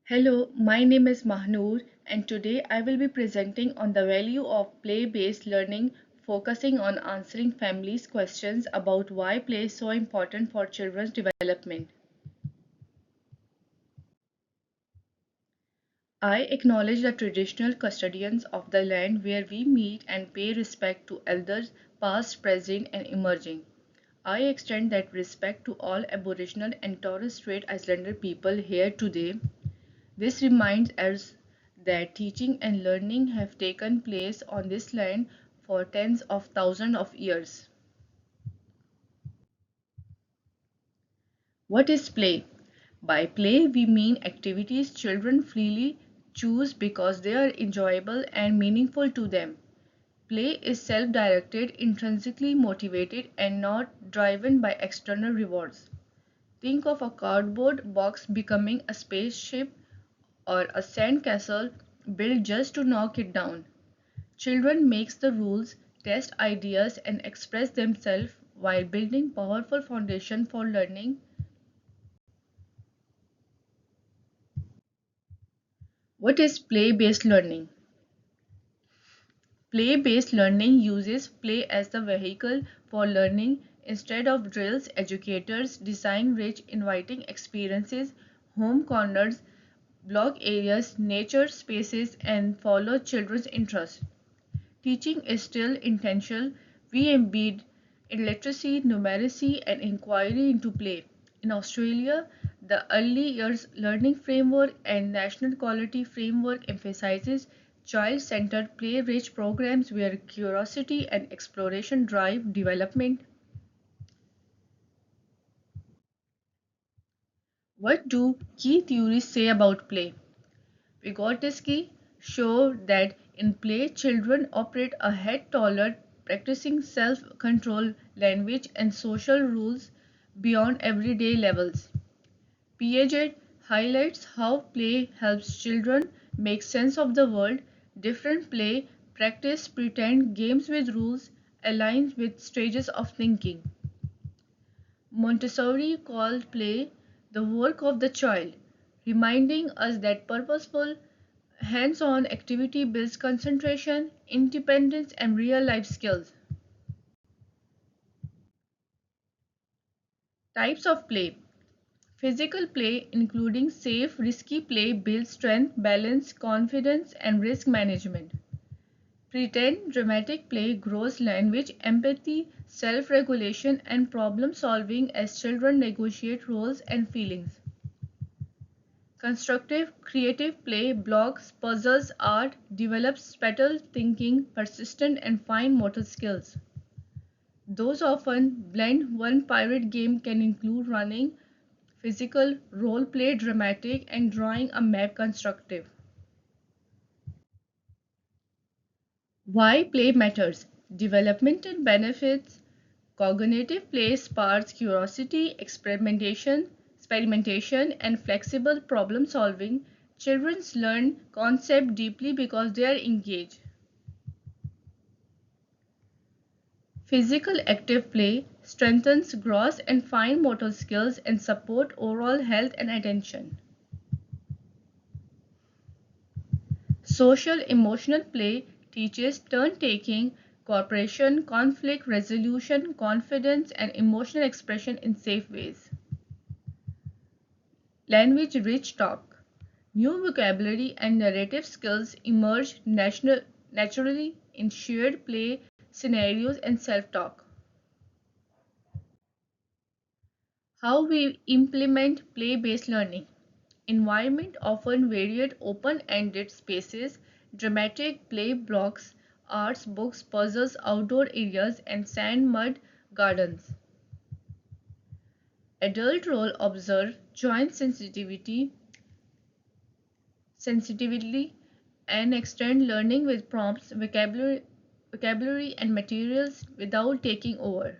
Hello, my name is Mahnoor and today I will be presenting on the value of play-based learning, focusing on answering families' questions about why play is so important for children's development. I acknowledge the traditional custodians of the land where we meet and pay respect to elders past, present and emerging. I extend that respect to all Aboriginal and Torres Strait Islander people here today. This reminds us that teaching and learning have taken place on this land for tens of thousands of years. What is play? By play, we mean activities children freely choose because they are enjoyable and meaningful to them. Play is self directed, intrinsically motivated, and not driven by external rewards. Think of a cardboard box becoming a spaceship or a sandcastle built just to knock it down. Children makes the rules, test ideas and express themselves while building powerful foundation for learning. What is play-based learning? Play-based learning uses play as the vehicle for learning. Instead of drills, educators design rich, inviting experiences, home corners, block areas, nature spaces, and follow children's interests. Teaching is still intentional. We embed literacy, numeracy, and inquiry into play. In Australia, the Early Years Learning Framework and National Quality Framework emphasizes child-centered play-rich programs where curiosity and exploration drive development. What do key theories say about play? Vygotsky showed that in play children operate a head taller, practicing self-control, language and social rules beyond everyday levels. Piaget highlights how play helps children make sense of the world. Different play, practice, pretend, games with rules, aligns with stages of thinking. Montessori called play the work of the child, reminding us that purposeful, hands on activity builds concentration, independence, and real life skills. Types of play: physical play, including safe, risky play, builds strength, balance, confidence, and risk management. Pretend dramatic play grows language, empathy, self regulation, and problem solving as children negotiate roles and feelings. Constructive, creative play blocks, puzzles, art, develops spatial thinking, persistent and fine motor skills. Those often blend. One pirate game can include running, physical, role play, dramatic, and drawing a map constructive. Why play matters: developmental benefits, cognitive play sparks curiosity, experimentation, and flexible problem solving. Children learn concept deeply because they are engaged. Physical active play strengthens gross and fine motor skills and support overall health and attention. Social emotional play teaches turn-taking, cooperation, conflict resolution, confidence, and emotional expression in safe ways. Language-rich talk. New vocabulary and narrative skills emerge naturally in shared play scenarios and self-talk. How we implement play-based learning. Environment often varied open-ended spaces, dramatic play blocks, arts, books, puzzles, outdoor areas, and sand mud gardens. Adult role: observe, join sensitively, and extend learning with prompts, vocabulary and materials without taking over.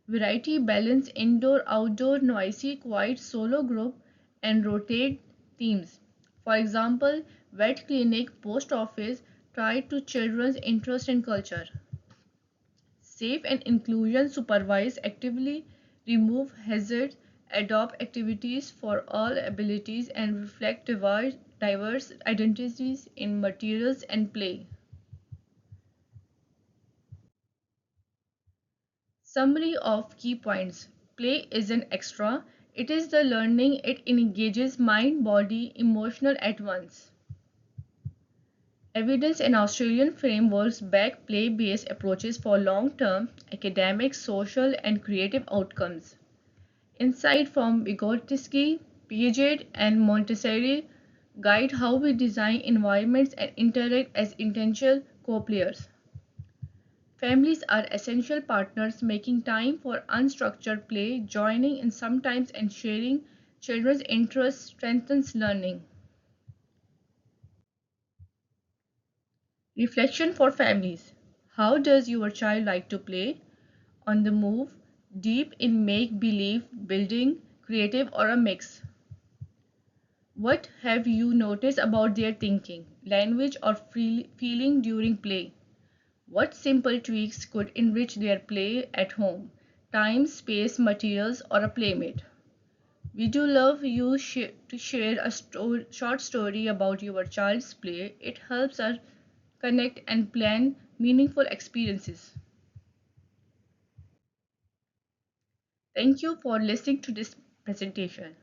Variety: balance indoor, outdoor, noisy, quiet, solo group, and rotate themes. For example, vet clinic, post office, tied to children's interest in culture. Safe and inclusion: supervise, actively remove hazards, adopt activities for all abilities, and reflect diverse identities in materials and play. Summary of key points. Play isn't extra, it is the learning, it engages mind, body, emotional at once. Evidence in Australian frameworks back play based approaches for long term academic, social, and creative outcomes. Insight from Vygotsky, Piaget, and Montessori guide how we design environments and interact as intentional co-players. Families are essential partners making time for unstructured play, joining in sometimes and sharing children's interests strengthens learning. Reflection for families. How does your child like to play? On the move, deep in make believe, building, creative, or a mix? What have you noticed about their thinking, language, or feeling during play? What simple tweaks could enrich their play at home? Time, space, materials, or a playmate? We do love you to share a short story about your child's play. It helps us connect and plan meaningful experiences. Thank you for listening to this presentation.